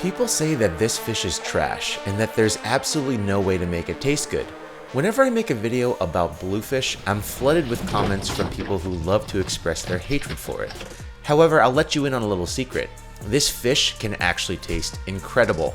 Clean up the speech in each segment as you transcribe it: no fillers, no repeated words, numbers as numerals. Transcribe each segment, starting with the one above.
People say that this fish is trash and that there's absolutely no way to make it taste good. Whenever I make a video about bluefish, I'm flooded with comments from people who love to express their hatred for it. However, I'll let you in on a little secret. This fish can actually taste incredible,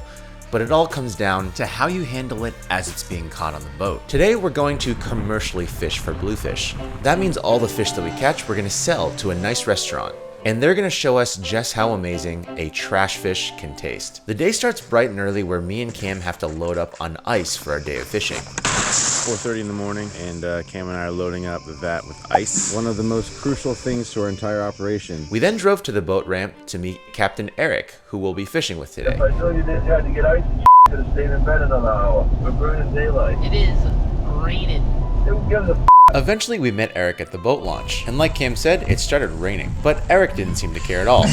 but it all comes down to how you handle it as it's being caught on the boat. Today, we're going to commercially fish for bluefish. That means all the fish that we catch, we're gonna sell to a nice restaurant. And they're gonna show us just how amazing a trash fish can taste. The day starts bright and early where me and Cam have to load up on ice for our day of fishing. 4:30 in the morning, and Cam and I are loading up the vat with ice. One of the most crucial things to our entire operation. We then drove to the boat ramp to meet Captain Eric, who we'll be fishing with today. If I told you this had to get ice, could have stayed in bed another hour. We're burning daylight. It is raining. Who gives a Eventually, we met Eric at the boat launch, and like Cam said, it started raining. But Eric didn't seem to care at all.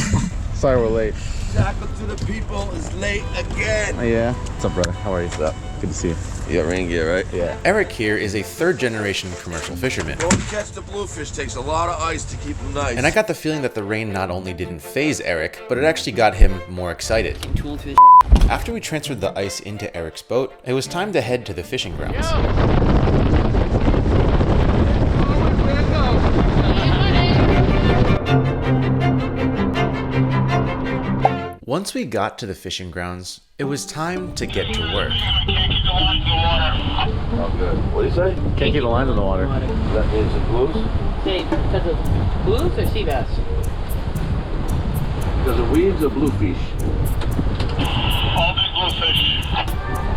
Sorry we're late. Tackle to the people is late again. Oh, yeah. What's up, brother? How are you? What's up? Good to see you. You got rain gear, right? Yeah. Eric here is a third-generation commercial fisherman. Going to catch the bluefish takes a lot of ice to keep them nice. And I got the feeling that the rain not only didn't faze Eric, but it actually got him more excited. After we transferred the ice into Eric's boat, it was time to head to the fishing grounds. Once we got to the fishing grounds, it was time to get to work. Oh, good. What do you say? Can't keep the lines in the water. That means the blues? Because of blues or sea bass? Because of weeds or bluefish? All big bluefish.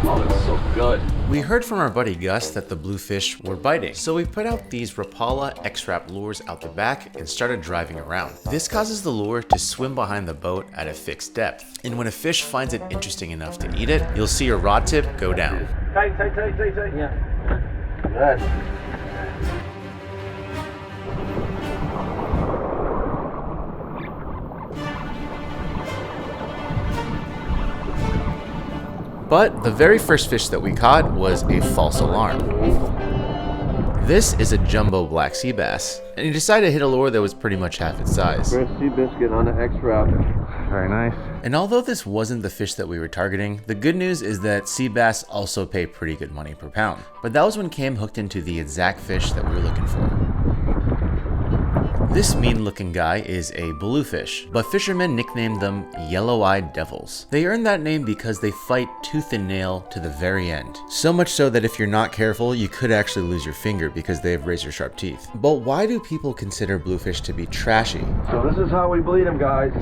Oh, that's so good. We heard from our buddy Gus that the bluefish were biting, so we put out these Rapala X-Wrap lures out the back and started driving around. This causes the lure to swim behind the boat at a fixed depth, and when a fish finds it interesting enough to eat it, you'll see your rod tip go down. Tight. Yeah. Good. But the very first fish that we caught was a false alarm. This is a jumbo black sea bass, and he decided to hit a lure that was pretty much half its size. First sea biscuit on the X-Wrap. Very nice. And although this wasn't the fish that we were targeting, the good news is that sea bass also pay pretty good money per pound. But that was when Cam hooked into the exact fish that we were looking for. This mean-looking guy is a bluefish, but fishermen nicknamed them yellow-eyed devils. They earned that name because they fight tooth and nail to the very end. So much so that if you're not careful, you could actually lose your finger because they have razor-sharp teeth. But why do people consider bluefish to be trashy? So this is how we bleed them, guys.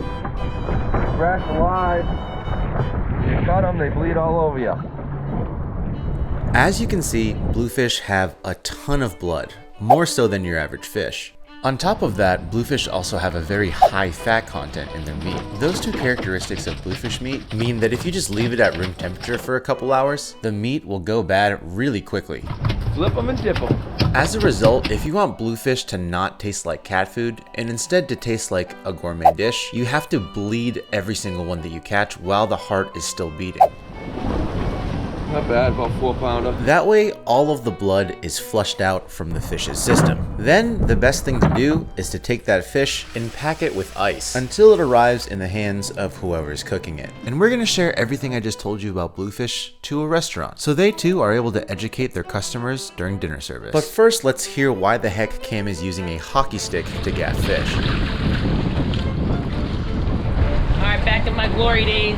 Fresh, alive. You cut them, they bleed all over you. As you can see, bluefish have a ton of blood, more so than your average fish. On top of that, bluefish also have a very high fat content in their meat. Those two characteristics of bluefish meat mean that if you just leave it at room temperature for a couple hours, the meat will go bad really quickly. Flip them and dip them. As a result, if you want bluefish to not taste like cat food and instead to taste like a gourmet dish, you have to bleed every single one that you catch while the heart is still beating. Not bad, about 4-pounder. That way, all of the blood is flushed out from the fish's system. Then, the best thing to do is to take that fish and pack it with ice until it arrives in the hands of whoever is cooking it. And we're gonna share everything I just told you about bluefish to a restaurant, so they too are able to educate their customers during dinner service. But first, let's hear why the heck Cam is using a hockey stick to gaff fish. Alright, back in my glory days,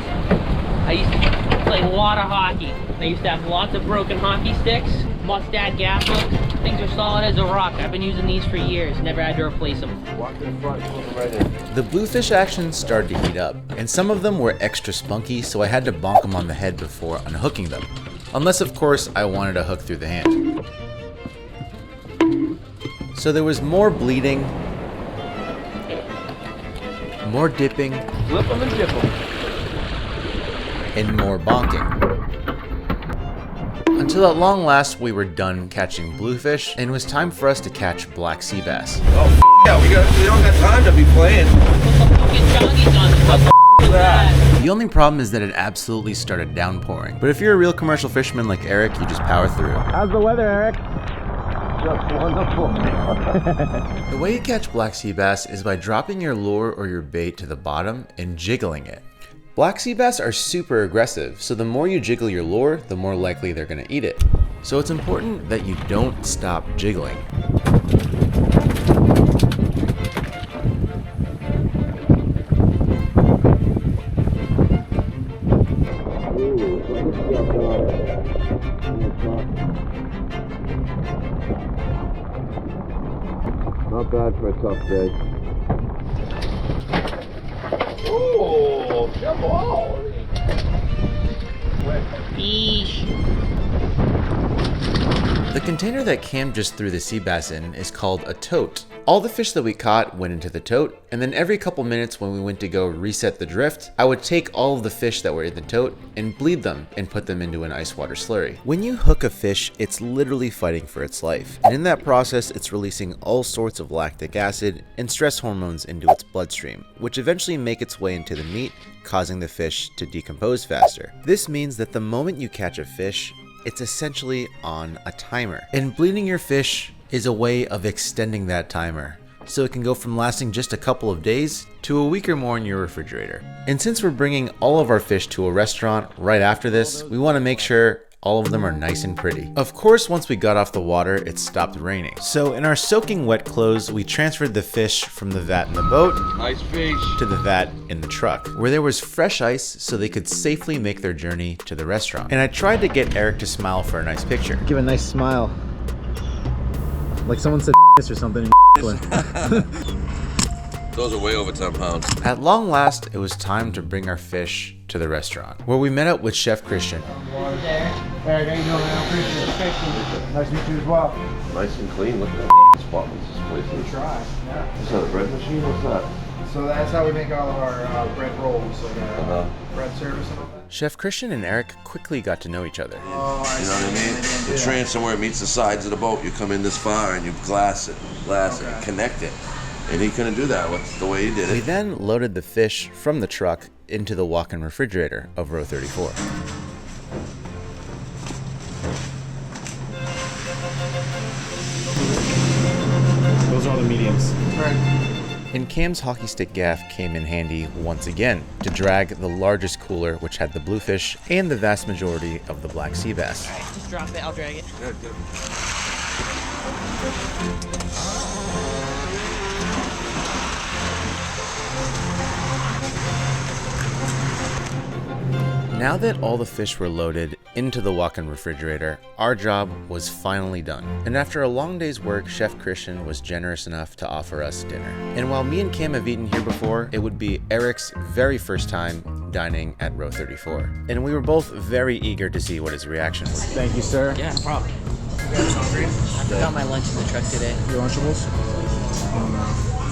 I used to play a lot of hockey. I used to have lots of broken hockey sticks, mustad gaff hooks. Things are solid as a rock. I've been using these for years, never had to replace them. Walk to the front, flip them right in. The bluefish action started to heat up, and some of them were extra spunky, so I had to bonk them on the head before unhooking them. Unless, of course, I wanted a hook through the hand. So there was more bleeding, more dipping, Flip them and dip them. and more bonking. Until at long last we were done catching bluefish, and it was time for us to catch black sea bass. Oh, yeah, we don't got time to be playing. The only problem is that it absolutely started downpouring. But if you're a real commercial fisherman like Eric, you just power through. How's the weather, Eric? Just wonderful. The way you catch black sea bass is by dropping your lure or your bait to the bottom and jiggling it. Black sea bass are super aggressive, so the more you jiggle your lure, the more likely they're gonna eat it. So it's important that you don't stop jiggling. Not bad for a tough day. Oh, come on. Fish. The container that Cam just threw the sea bass in is called a tote. All the fish that we caught went into the tote, and then every couple minutes when we went to go reset the drift, I would take all of the fish that were in the tote and bleed them and put them into an ice water slurry. When you hook a fish, it's literally fighting for its life. And in that process, it's releasing all sorts of lactic acid and stress hormones into its bloodstream, which eventually make its way into the meat, causing the fish to decompose faster. This means that the moment you catch a fish, it's essentially on a timer. And bleeding your fish is a way of extending that timer, so it can go from lasting just a couple of days to a week or more in your refrigerator. And since we're bringing all of our fish to a restaurant right after this, we want to make sure all of them are nice and pretty. Of course, once we got off the water, it stopped raining. So in our soaking wet clothes, we transferred the fish from the vat in the boat Nice fish. to the vat in the truck, where there was fresh ice so they could safely make their journey to the restaurant. And I tried to get Eric to smile for a nice picture. Give a nice smile. Like someone said or something in Those are way over 10 pounds. At long last, it was time to bring our fish to the restaurant, where we met up with Chef Christian. There. Eric, how you doing, man? Christian. Nice to meet you as well. Nice and clean. Look at that spot. This place is. Try. Yeah. Is that a bread machine? What's that? So that's how we make all of our bread rolls and bread service and all that. Chef Christian and Eric quickly got to know each other. Oh, I You know what I mean? The transom where it meets the sides of the boat. You come in this far and you glass it, and connect it. And he couldn't do that with the way he did We it. then loaded the fish from the truck into the walk-in refrigerator of row 34. Those are all the mediums. Right. And Cam's hockey stick gaff came in handy once again to drag the largest cooler, which had the bluefish and the vast majority of the black sea bass. Just drop it, I'll drag it. Now that all the fish were loaded into the walk-in refrigerator, our job was finally done. And after a long day's work, Chef Christian was generous enough to offer us dinner. And while me and Cam have eaten here before, it would be Eric's very first time dining at row 34. And we were both very eager to see what his reaction would be. Thank you, sir. Yeah, no problem. I forgot my lunch in the truck today. Your Lunchables?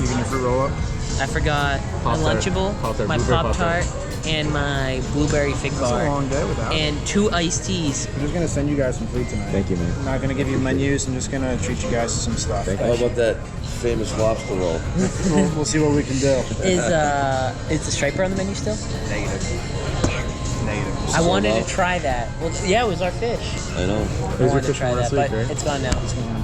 Even your fruit roll up? I forgot my Lunchable, Pop-Tart, my blueberry Pop-Tart, and my blueberry fig It's a bar. long day without it. And 2 iced teas. I'm just gonna send you guys some food tonight. Thank you, man. I'm not gonna give you menus. I'm just gonna treat you guys to some stuff. How about that famous lobster roll? We'll see what we can do. Is the striper on the menu still? Negative. I wanted to try that. Well, yeah, it was our fish. I know. I wanted to try that, but it's gone now.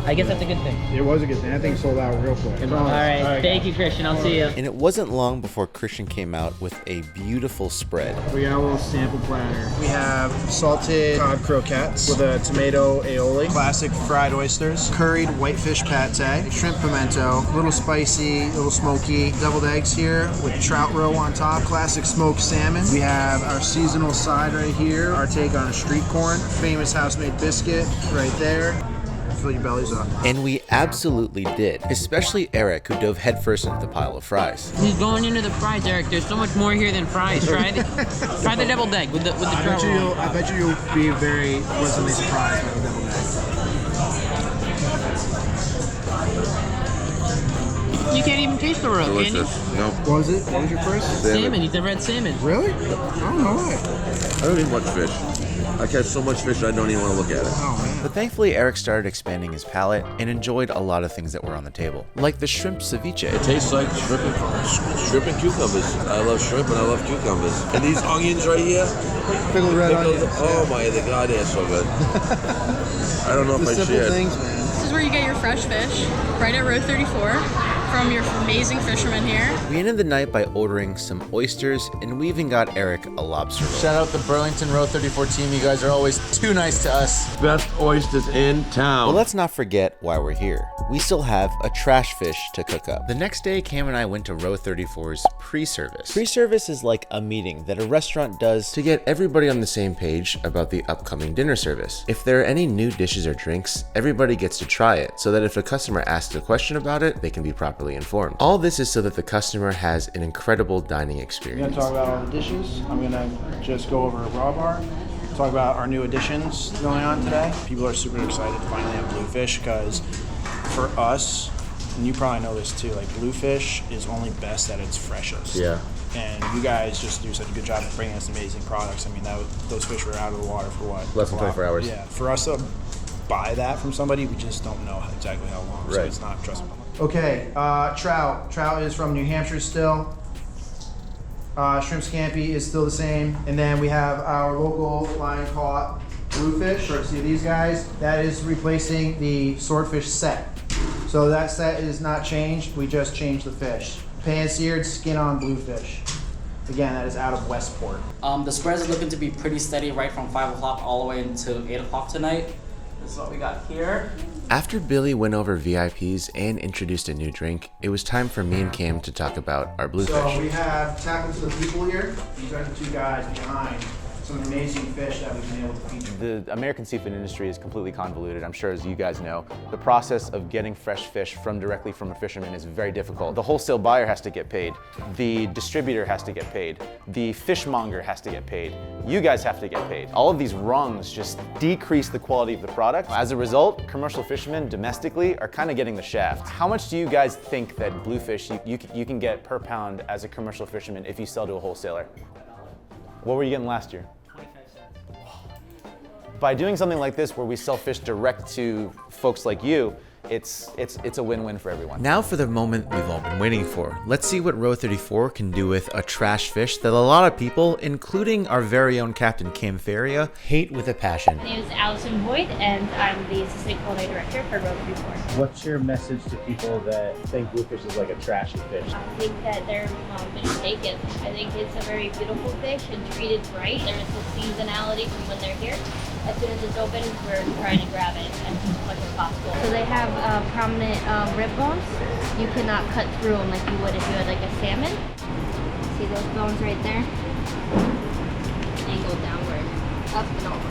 I guess that's a good thing. It was a good thing. I think it sold out real quick. All right, thank you, Christian. I'll see you. And it wasn't long before Christian came out with a beautiful spread. We got a little sample platter. We have salted cod croquettes with a tomato aioli, classic fried oysters, curried whitefish pate, shrimp pimento, a little spicy, a little smoky, deviled eggs here with trout roe on top, classic smoked salmon. We have our seasonal side right here, our take on a street corn, famous house-made biscuit right there. Fill your bellies up. And we absolutely did, especially Eric, who dove headfirst into the pile of fries. He's going into the fries, Eric. There's so much more here than fries. Try the deviled egg with the trout roll. I bet you'll be very pleasantly surprised by the deviled egg. You can't even taste the roe, can you? Delicious. No. What was it? What was your first? Salmon. He's a red salmon. Really? I don't know why. I don't eat much fish. I catch so much fish I don't even want to look at it. Oh man. But thankfully, Eric started expanding his palate and enjoyed a lot of things that were on the table, like the shrimp ceviche. It tastes like shrimp and cucumbers. I love shrimp and I love cucumbers. And these onions right here. Pickled red Pickles, onions. oh my god, they're so good. I don't know if The I simple shared. things, man. This is where you get your fresh fish, right at row 34. from your amazing fisherman here. We ended the night by ordering some oysters, and we even got Eric a lobster roll. Shout out the Burlington Row 34 team. You guys are always too nice to us. Best oysters in town. But let's not forget why we're here. We still have a trash fish to cook up. The next day, Cam and I went to Row 34's pre-service. Pre-service is like a meeting that a restaurant does to get everybody on the same page about the upcoming dinner service. If there are any new dishes or drinks, everybody gets to try it, so that if a customer asks a question about it, they can be properly informed. All this is so that the customer has an incredible dining I'm experience. gonna talk about all the dishes. I'm gonna just go over raw bar. Talk about our new additions going on today. People are super excited to finally have Bluefish because for us, and you probably know this too, like Bluefish is only best at its freshest. Yeah. And you guys just do such a good job of bringing us amazing products. I mean, those fish were out of the water for what? Less than 24 hours. Yeah. For us to buy that from somebody, we just don't know exactly how long. So Right. it's not trustable. Okay, trout. Trout is from New Hampshire still. Shrimp scampi is still the same. And then we have our local line caught Bluefish. See these guys? That is replacing the swordfish set. So that set is not changed. We just changed the fish. Pan-seared, skin-on Bluefish. Again, that is out of Westport. The spreads are looking to be pretty steady right from 5 o'clock all the way until 8 o'clock tonight. This is what we got here. After Billy went over VIPs and introduced a new drink, it was time for me and Cam to talk about our Bluefish. So we have Tackle to the People here. These are the two guys behind some amazing fish that we've been able to feature. The American seafood industry is completely convoluted, I'm sure, as you guys know. The process of getting fresh fish directly from a fisherman is very difficult. The wholesale buyer has to get paid. The distributor has to get paid. The fishmonger has to get paid. You guys have to get paid. All of these rungs just decrease the quality of the product. As a result, commercial fishermen domestically are kind of getting the shaft. How much do you guys think that Bluefish you can get per pound as a commercial fisherman if you sell to a wholesaler? What were you getting last year? 25 cents. By doing something like this where we sell fish direct to folks like you, it's a win-win for everyone. Now for the moment we've all been waiting for. Let's see what Row 34 can do with a trash fish that a lot of people, including our very own Captain Cam Feria, hate with a passion. My name is Allison Boyd, and I'm the Assistant Culinary Director for Row 34. What's your message to people that think Bluefish is like a trashy fish? I think that they're mistaken. I think it's a very beautiful fish and treated right. There is a seasonality from when they're here. As soon as it's open, we're trying to grab it as much as possible. So they have prominent rib bones. You cannot cut through them like you would if you had like a salmon. See those bones right there? Angled downward, up and over.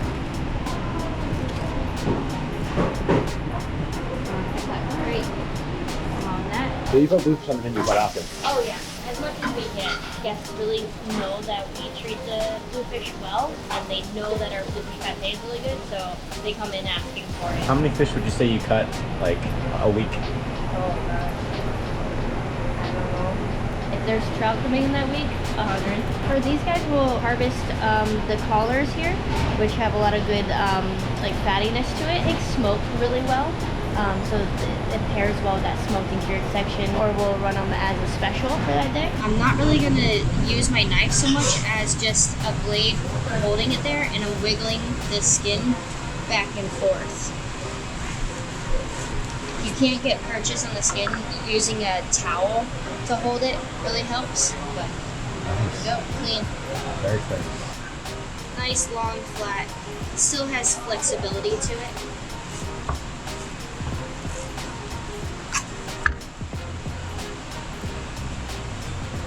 Cut right along that. So you put Bluefish on the menu quite often? Oh yeah, as much as we can. Guests really know that we treat the Bluefish well, and they know that our Bluefish pate is really good, so they come in asking for it. How many fish would you say you cut like a week? Oh god. I don't know. If there's trout coming in that week, 100. For these guys, we'll harvest the collars here, which have a lot of good like fattiness to it. It smoked really well. So it pairs well with that smoked and cured section, or we'll run them as a special for that day. I'm not really going to use my knife so much as just a blade holding it there, and I'm wiggling the skin back and forth. You can't get purchase on the skin. Using a towel to hold it really helps, but there we go, clean. Very clean. Nice, long, flat. Still has flexibility to it.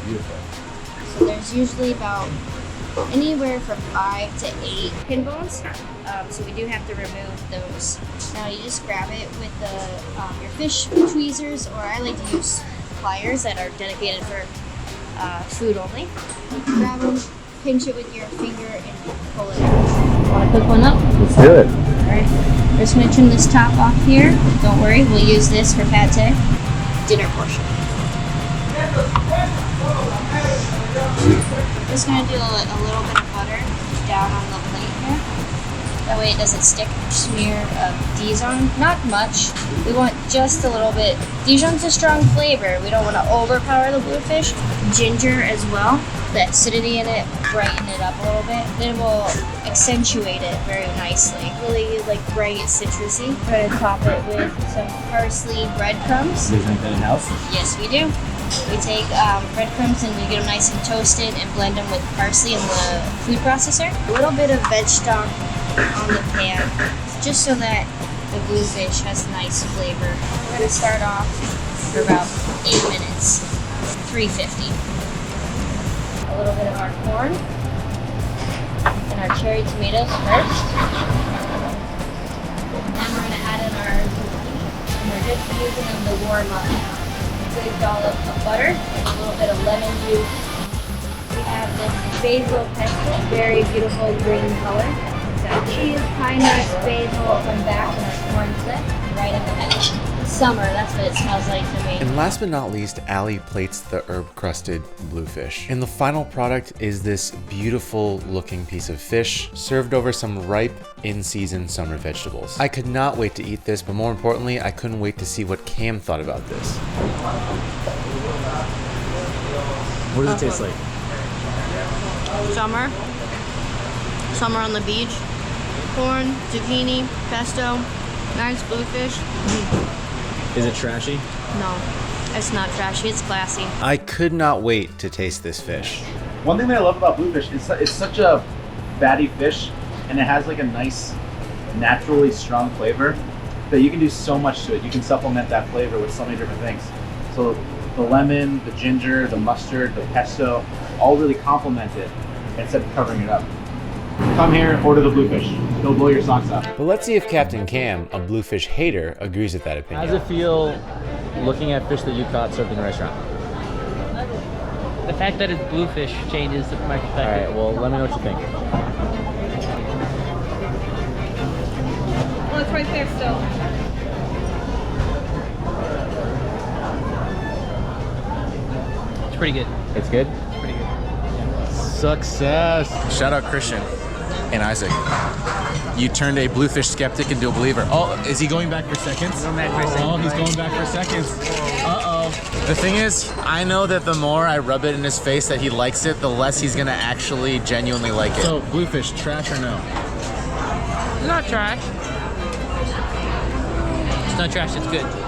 Beautiful. So there's usually about anywhere from 5 to 8 pin bones. So we do have to remove those. Now you just grab it with the your fish tweezers, or I like to use pliers that are dedicated for food only. Grab them, pinch it with your finger, and pull it out. Want to cook one up? Let's do it. Alright, just gonna trim this top off here. Don't worry, we'll use this for pate, dinner portion. Just gonna do a little bit of butter down on the plate here. That way it doesn't stick. Smear of Dijon, not much. We want just a little bit. Dijon's a strong flavor. We don't want to overpower the Bluefish. Ginger as well. The acidity in it, brighten it up a little bit. Then we'll accentuate it very nicely. Really like bright citrusy. We're gonna top it with some parsley breadcrumbs. You guys make that in house? Yes, we do. We take breadcrumbs and we get them nice and toasted and blend them with parsley in the food processor. A little bit of veg stock on the pan, just so that the bluefish has nice flavor. We're gonna start off for about 8 minutes, 350. A little bit of our corn and our cherry tomatoes first. Then we're gonna add in our zucchini, and we're just using them to warm up now. Good dollop of butter and a little bit of lemon juice. We have this basil pesto, very beautiful green color. We've got cheese, pine nuts, basil, come back and our corn flip right in the middle. Summer, that's what it smells like to me. And last but not least, Allie plates the herb-crusted bluefish. And the final product is this beautiful looking piece of fish served over some ripe, in-season summer vegetables. I could not wait to eat this, but more importantly, I couldn't wait to see what Cam thought about this. What does it taste like? Summer. Summer on the beach. Corn, zucchini, pesto, nice bluefish. Is it trashy? No, it's not trashy, it's classy. I could not wait to taste this fish. One thing that I love about bluefish is it's such a fatty fish, and it has like a nice, naturally strong flavor that you can do so much to it. You can supplement that flavor with so many different things. So the lemon, the ginger, the mustard, the pesto, all really complement it instead of covering it up. Come here, order the bluefish. They'll blow your socks off. But let's see if Captain Cam, a bluefish hater, agrees with that opinion. How does it feel looking at fish that you caught served in a restaurant? The fact that it's bluefish changes my perspective. All right, well, let me know what you think. Well, it's right there still. It's pretty good. It's good? It's pretty good. Success. Shout out Christian and Isaac. You turned a bluefish skeptic into a believer. Oh, is he going back for seconds? Going back for a second. Oh, he's going back for seconds. Uh-oh. The thing is, I know that the more I rub it in his face that he likes it, the less he's gonna actually genuinely like it. So, bluefish, trash or no? It's not trash. It's not trash, it's good.